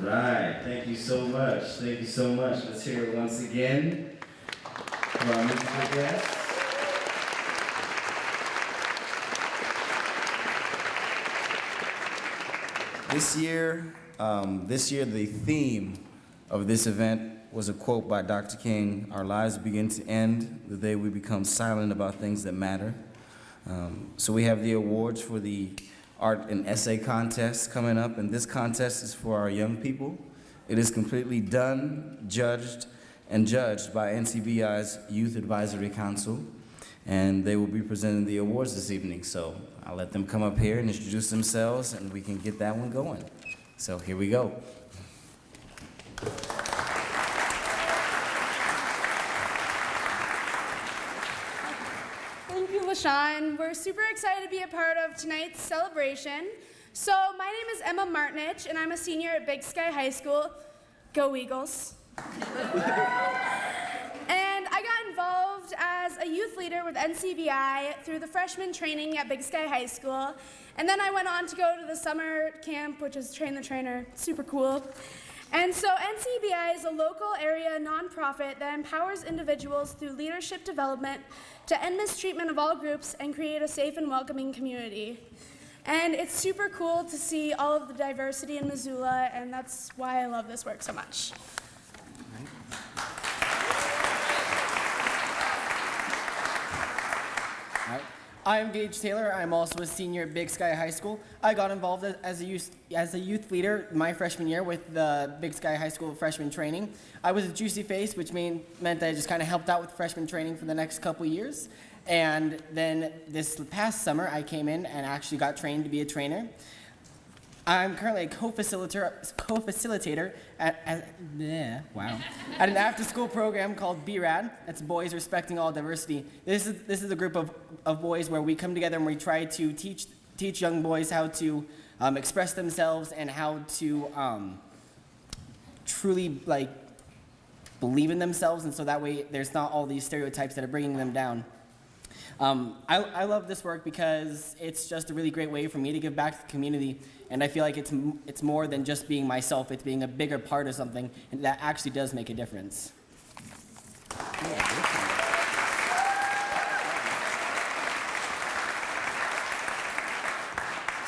Speaker 1: right, thank you so much. Thank you so much. Let's hear it once again for our musical guests. This year, the theme of this event was a quote by Dr. King: "Our lives begin to end the day we become silent about things that matter." So we have the awards for the art and essay contest coming up, and this contest is for our young people. It is completely done, judged by NCBI's Youth Advisory Council, and they will be presenting the awards this evening. So I'll let them come up here and introduce themselves, and we can get that one going. So here we go.
Speaker 8: Thank you, LaShawn. We're super excited to be a part of tonight's celebration. So my name is Emma Martinich, and I'm a senior at Big Sky High School. Go Eagles. And I got involved as a youth leader with NCBI through the freshman training at Big Sky High School. And then I went on to go to the summer camp, which is Train the Trainer, super cool. And so NCBI is a local area nonprofit that empowers individuals through leadership development to end mistreatment of all groups and create a safe and welcoming community. And it's super cool to see all of the diversity in Missoula, and that's why I love this work so much.
Speaker 9: I'm Gage Taylor. I'm also a senior at Big Sky High School. I got involved as a youth leader my freshman year with the Big Sky High School freshman training. I was a juicy face, which meant that I just kind of helped out with freshman training for the next couple years. And then this past summer, I came in and actually got trained to be a trainer. I'm currently a co-facilitator at an after-school program called BRAD. That's Boys Respecting All Diversity. This is a group of boys where we come together and we try to teach young boys how to express themselves and how to truly believe in themselves, and so that way there's not all these stereotypes that are bringing them down. I love this work because it's just a really great way for me to give back to the community, and I feel like it's more than just being myself. It's being a bigger part of something, and that actually does make a difference.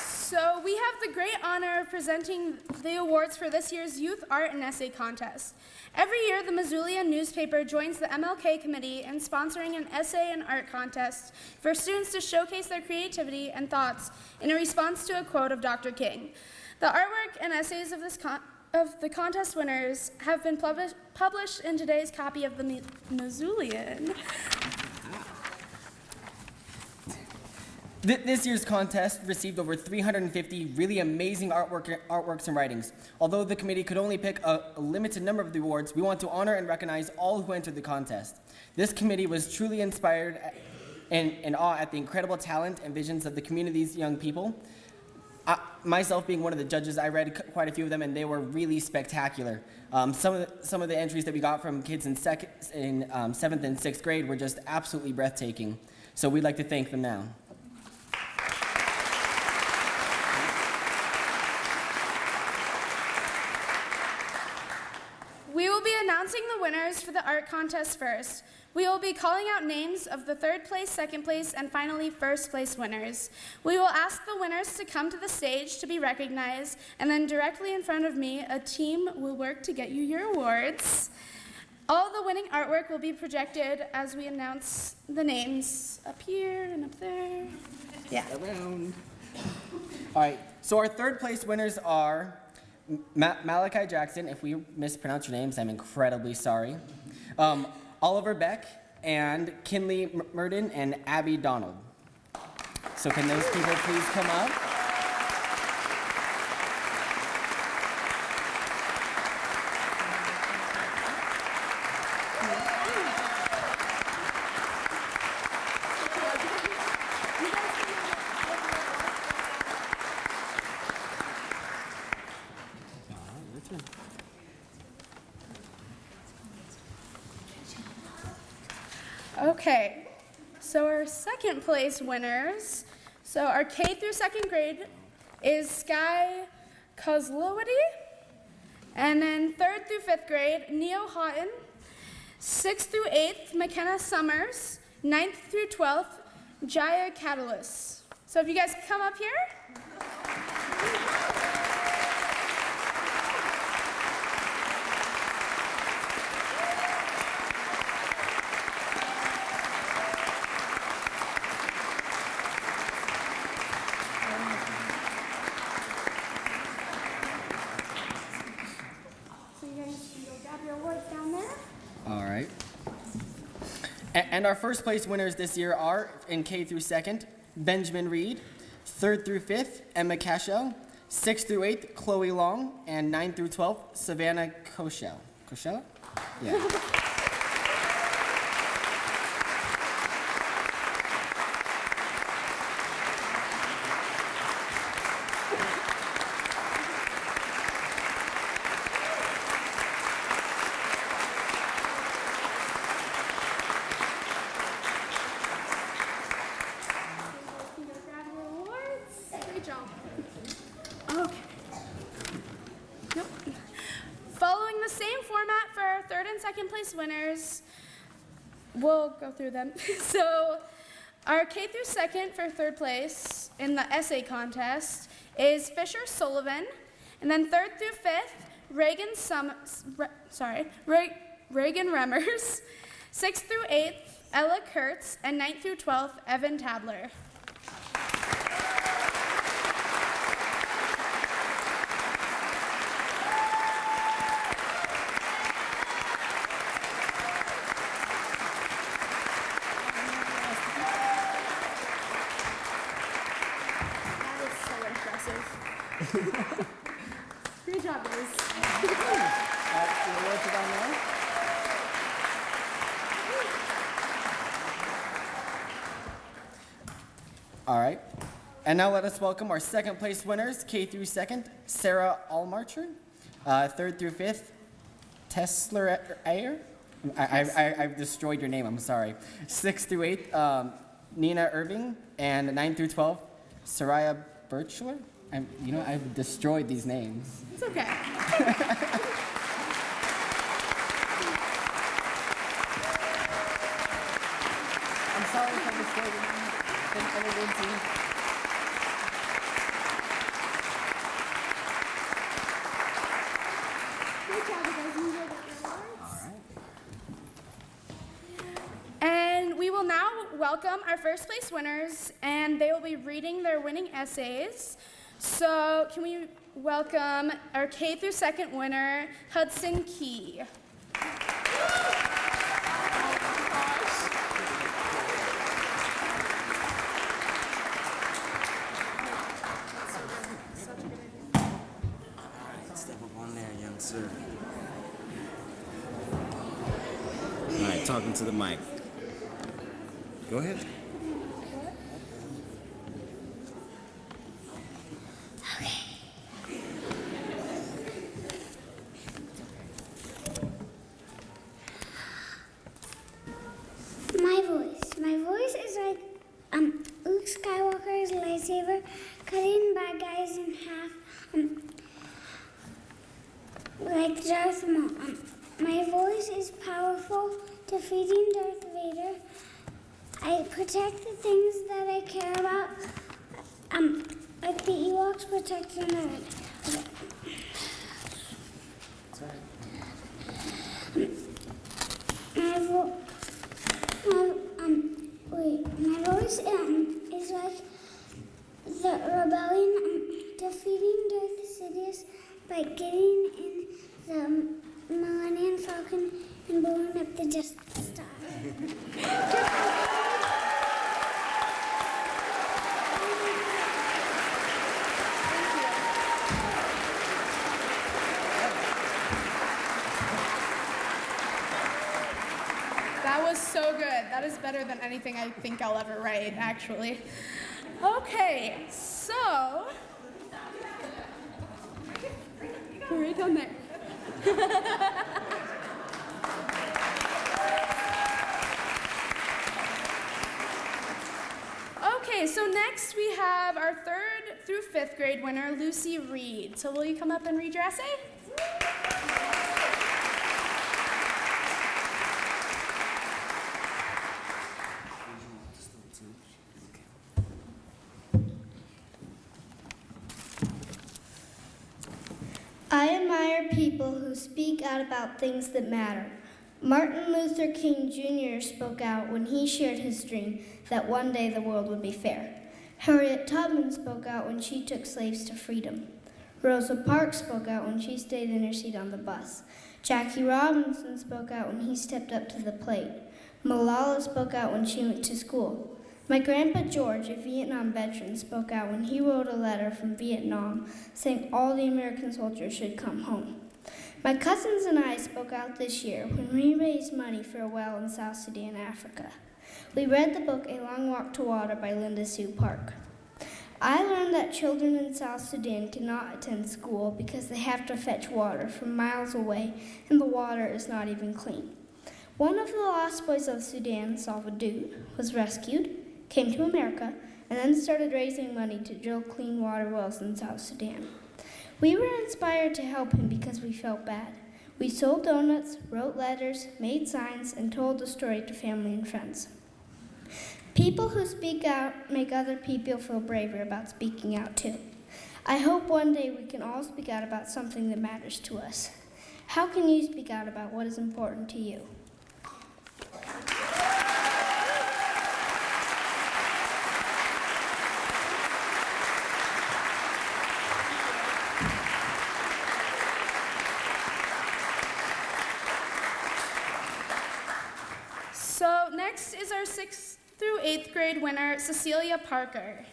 Speaker 8: So we have the great honor of presenting the awards for this year's Youth Art and Essay Contest. Every year, the Missoulian newspaper joins the MLK committee in sponsoring an essay and art contest for students to showcase their creativity and thoughts in a response to a quote of Dr. King. The artwork and essays of the contest winners have been published in today's copy of the Missoulian.
Speaker 9: This year's contest received over 350 really amazing artworks and writings. Although the committee could only pick a limited number of the awards, we want to honor and recognize all who entered the contest. This committee was truly inspired and in awe at the incredible talent and visions of the community's young people. Myself being one of the judges, I read quite a few of them, and they were really spectacular. Some of the entries that we got from kids in 7th and 6th grade were just absolutely breathtaking. So we'd like to thank them now.
Speaker 8: We will be announcing the winners for the art contest first. We will be calling out names of the 3rd place, 2nd place, and finally 1st place winners. We will ask the winners to come to the stage to be recognized, and then directly in front of me, a team will work to get you your awards. All the winning artwork will be projected as we announce the names up here and up there. Yeah.
Speaker 9: Around. All right, so our 3rd place winners are Malachi Jackson. If we mispronounce your names, I'm incredibly sorry. Oliver Beck and Kinley Murden and Abby Donald. So can those people please come up?
Speaker 8: Okay, so our 2nd place winners, so our K through 2nd grade is Sky Kozlowity, And then 3rd through 5th grade, Neo Houghton. 6th through 8th, McKenna Summers. 9th through 12th, Jaya Catalyst. So if you guys come up here. So you guys can go grab your awards down there.
Speaker 9: All right. And our first place winners this year are, in K through 2nd, Benjamin Reed. 3rd through 5th, Emma Cashel. 6th through 8th, Chloe Long. And 9th through 12th, Savannah Koshel. Koshel? Yeah.
Speaker 8: You can go grab your awards. Great job. Okay. Nope. Following the same format for our 3rd and 2nd place winners, we'll go through them. So, our K through 2nd for 3rd place in the essay contest is Fisher Sullivan, and then 3rd through 5th, Reagan Remmers, 6th through 8th, Ella Kurtz, and 9th through 12th, Evan Tabler. That is so impressive. Great job, guys.
Speaker 9: The awards are down there. All right. And now let us welcome our 2nd place winners, K through 2nd, Sarah Allmarcher. 3rd through 5th, Tesla Ayer. I've destroyed your name, I'm sorry. 6th through 8th, Nina Irving. And 9th through 12th, Soraya Birchler. I've destroyed these names.
Speaker 8: It's okay.
Speaker 9: I'm sorry if I destroyed your name.
Speaker 8: Great job, you guys. You enjoyed your awards. And we will now welcome our 1st place winners, and they will be reading their winning essays. So can we welcome our K through 2nd winner, Hudson Key.
Speaker 1: Step up on there, young sir. All right, talking to the mic. Go ahead.
Speaker 10: My voice is like Luke Skywalker's lightsaber, cutting bad guys in half, like Darth Maul. My voice is powerful, defeating Darth Vader. I protect the things that I care about, like the Ewoks protecting the Earth. My voice is like the rebellion, defeating Darth Sidious by getting in the Millennium Falcon and blowing up the Death Star.
Speaker 8: That was so good. That is better than anything I think I'll ever write, actually. Okay, so. Right down there. Okay, so next we have our 3rd through 5th grade winner, Lucy Reed. So will you come up and read your essay?
Speaker 10: I admire people who speak out about things that matter. Martin Luther King Jr. spoke out when he shared his dream that one day the world would be fair. Harriet Tubman spoke out when she took slaves to freedom. Rosa Parks spoke out when she stayed in her seat on the bus. Jackie Robinson spoke out when he stepped up to the plate. Malala spoke out when she went to school. My grandpa George, a Vietnam veteran, spoke out when he wrote a letter from Vietnam saying all the American soldiers should come home. My cousins and I spoke out this year when we raised money for a well in South Sudan, Africa. We read the book A Long Walk to Water by Linda Sue Park. I learned that children in South Sudan cannot attend school because they have to fetch water from miles away and the water is not even clean. One of the lost boys of Sudan, Salvador, was rescued, came to America, and then started raising money to drill clean water wells in South Sudan. We were inspired to help him because we felt bad. We sold donuts, wrote letters, made signs, and told the story to family and friends. People who speak out make other people feel braver about speaking out too. I hope one day we can all speak out about something that matters to us. How can you speak out about what is important to you?
Speaker 8: So next is our 6th through 8th grade winner, Cecilia Parker.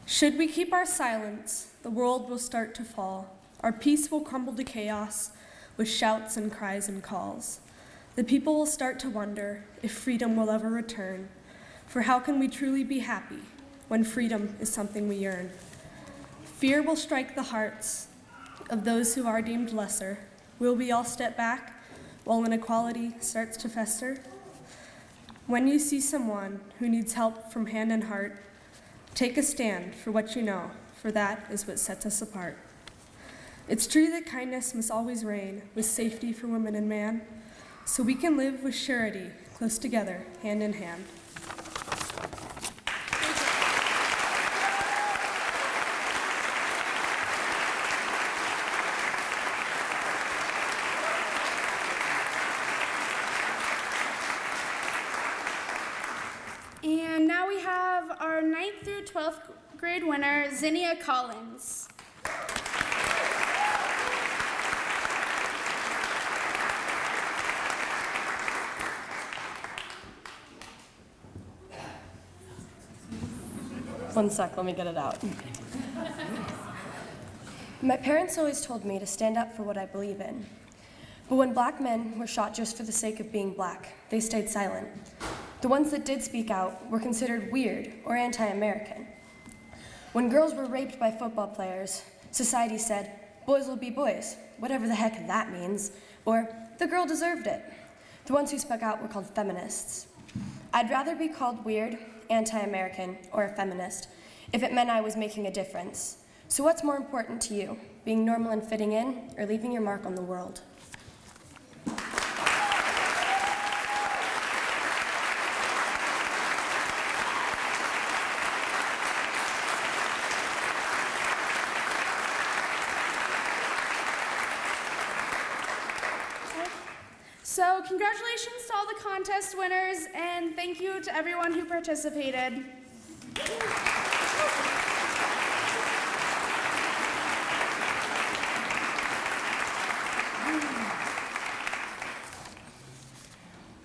Speaker 11: Should we keep our silence, the world will start to fall. Our peace will crumble to chaos with shouts and cries and calls. The people will start to wonder if freedom will ever return. For how can we truly be happy when freedom is something we earn? Fear will strike the hearts of those who are deemed lesser. Will we all step back while inequality starts to fester? When you see someone who needs help from hand and heart, take a stand for what you know, for that is what sets us apart. It's true that kindness must always reign, with safety for woman and man, so we can live with surety, close together, hand in hand.
Speaker 8: And now we have our 9th through 12th grade winner, Zinnia Collins.
Speaker 12: One sec, let me get it out. My parents always told me to stand up for what I believe in. But when black men were shot just for the sake of being black, they stayed silent. The ones that did speak out were considered weird or anti-American. When girls were raped by football players, society said, boys will be boys, whatever the heck that means, or the girl deserved it. The ones who spoke out were called feminists. I'd rather be called weird, anti-American, or a feminist if it meant I was making a difference. So what's more important to you, being normal and fitting in, or leaving your mark on the world?
Speaker 8: So congratulations to all the contest winners, and thank you to everyone who participated.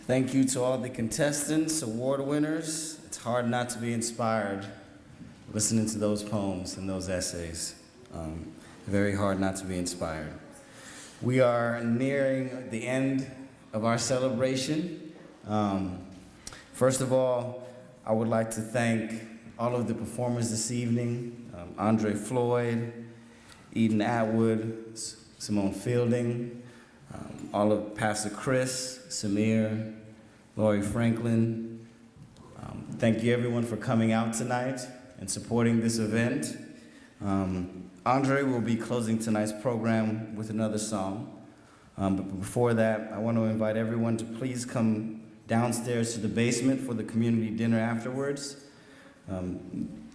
Speaker 1: Thank you to all the contestants, award winners. It's hard not to be inspired listening to those poems and those essays. Very hard not to be inspired. We are nearing the end of our celebration. First of all, I would like to thank all of the performers this evening, Andre Floyd, Eden Atwood, Simone Fielding, all of Pastor Chris, Samir, Lori Franklin. Thank you everyone for coming out tonight and supporting this event. Andre will be closing tonight's program with another song. But before that, I want to invite everyone to please come downstairs to the basement for the community dinner afterwards.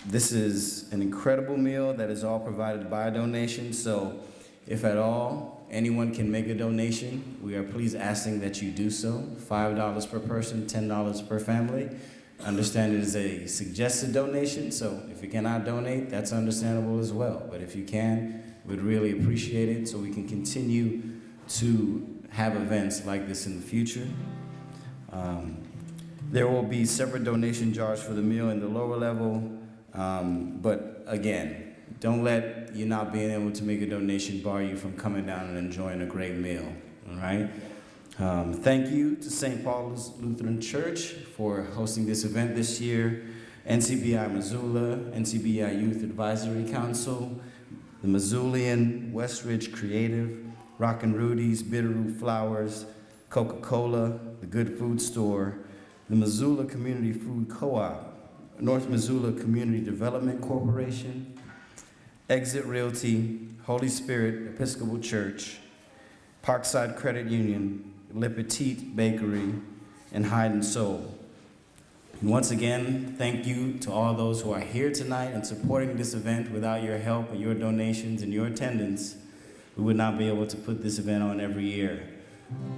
Speaker 1: This is an incredible meal that is all provided by a donation, so if at all anyone can make a donation, we are please asking that you do so. $5 per person, $10 per family. Understand it is a suggested donation, so if you cannot donate, that's understandable as well. But if you can, we'd really appreciate it so we can continue to have events like this in the future. There will be separate donation jars for the meal in the lower level, but again, don't let you not being able to make a donation bar you from coming down and enjoying a great meal, all right? Thank you to St. Paul's Lutheran Church for hosting this event this year, NCBI Missoula, NCBI Youth Advisory Council, the Missoulian, Westridge Creative, Rockin' Rudy's, Bitterroot Flowers, Coca-Cola, the Good Food Store, the Missoula Community Food Co-op, North Missoula Community Development Corporation, Exit Realty, Holy Spirit Episcopal Church, Parkside Credit Union, Le Petit Bakery, and Hide and Soul. And once again, thank you to all those who are here tonight and supporting this event. Without your help and your donations and your attendance, we would not be able to put this event on every year.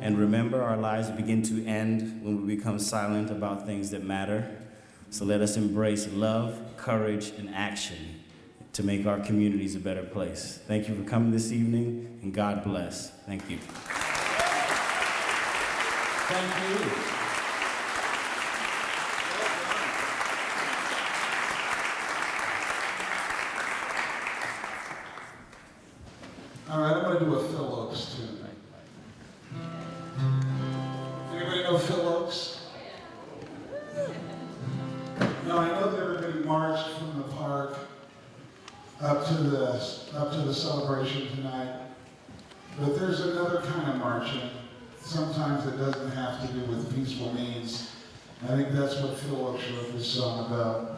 Speaker 1: And remember, our lives begin to end when we become silent about things that matter. So let us embrace love, courage, and action to make our communities a better place. Thank you for coming this evening, and God bless. Thank you.
Speaker 5: Thank you. All right, I'm going to do a Phil Oakes tune. Anybody know Phil Oakes? Now, I know that everybody marched from the park up to the celebration tonight, but there's another kind of marching. Sometimes it doesn't have to do with peaceful means. I think that's what Phil Oakes wrote this song about.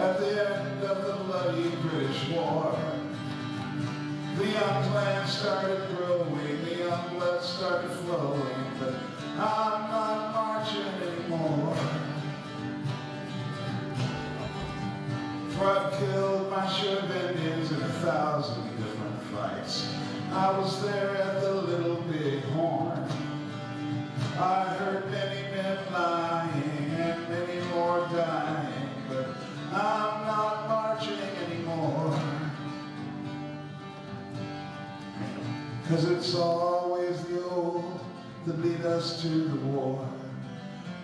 Speaker 5: At the end of the bloody British War, the young plant started growing, the young blood started flowing, but I'm not marching anymore. For I've killed my share of Indians in 1,000 different fights. I was there at the Little Big Horn. I heard many men lying and many more dying, but I'm not marching anymore. 'Cause it's always the old that lead us to the war.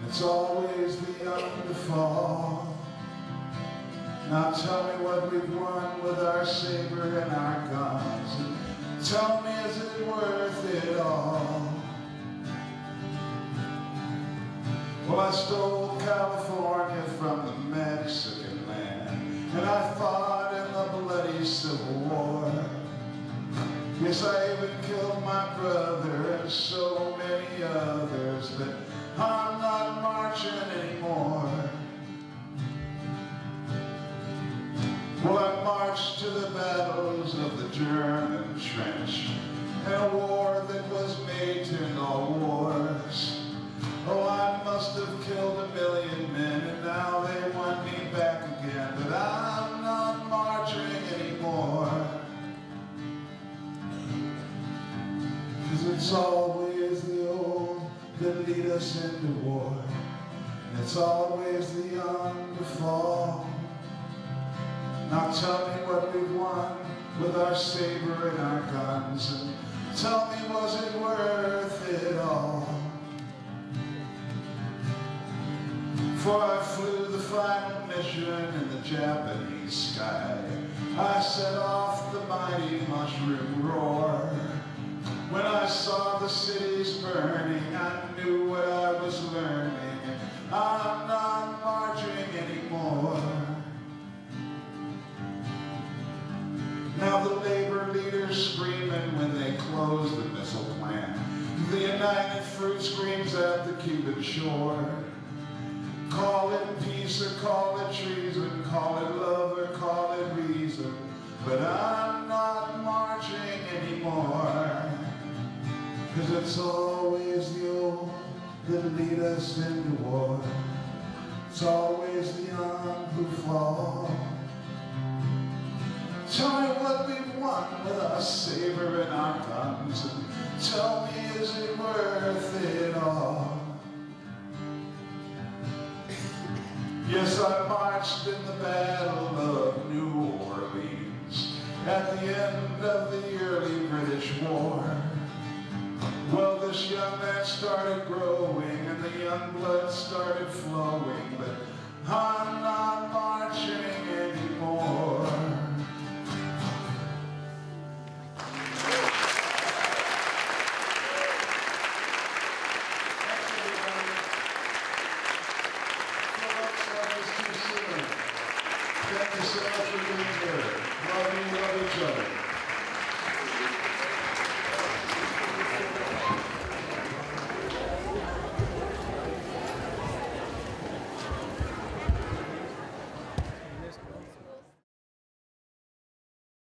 Speaker 5: It's always the young to fall. Now tell me what we've won with our saber and our guns. And tell me, is it worth it all? Well, I stole California from the Mexican man, and I fought in the bloody Civil War. Yes, I even killed my brother and so many others, but I'm not marching anymore. Well, I marched to the battles of the German trench, in a war that was made to end all wars. Oh, I must have killed 1 million men, and now they want me back again, but I'm not marching anymore. 'Cause it's always the old that lead us into war, and it's always the young to fall. Now tell me what we've won with our saber and our guns, and tell me, was it worth it all? For I flew the final mission in the Japanese sky. I set off the mighty mushroom roar. When I saw the cities burning, I knew what I was learning. I'm not marching anymore. close the missile plant. The United Fruit screams at the Cuban shore. Call it peace or call it treason, call it love or call it reason, but I'm not marching anymore. 'Cause it's always the old that lead us into war. It's always the young who fall. Tell me what we've won with our saber and our guns, and tell me, is it worth it all? Yes, I marched in the Battle of New Orleans at the end of the early British War. Well, this young man started growing and the young blood started flowing, but I'm not marching anymore. Thank you so much for being here. Love you, love each other.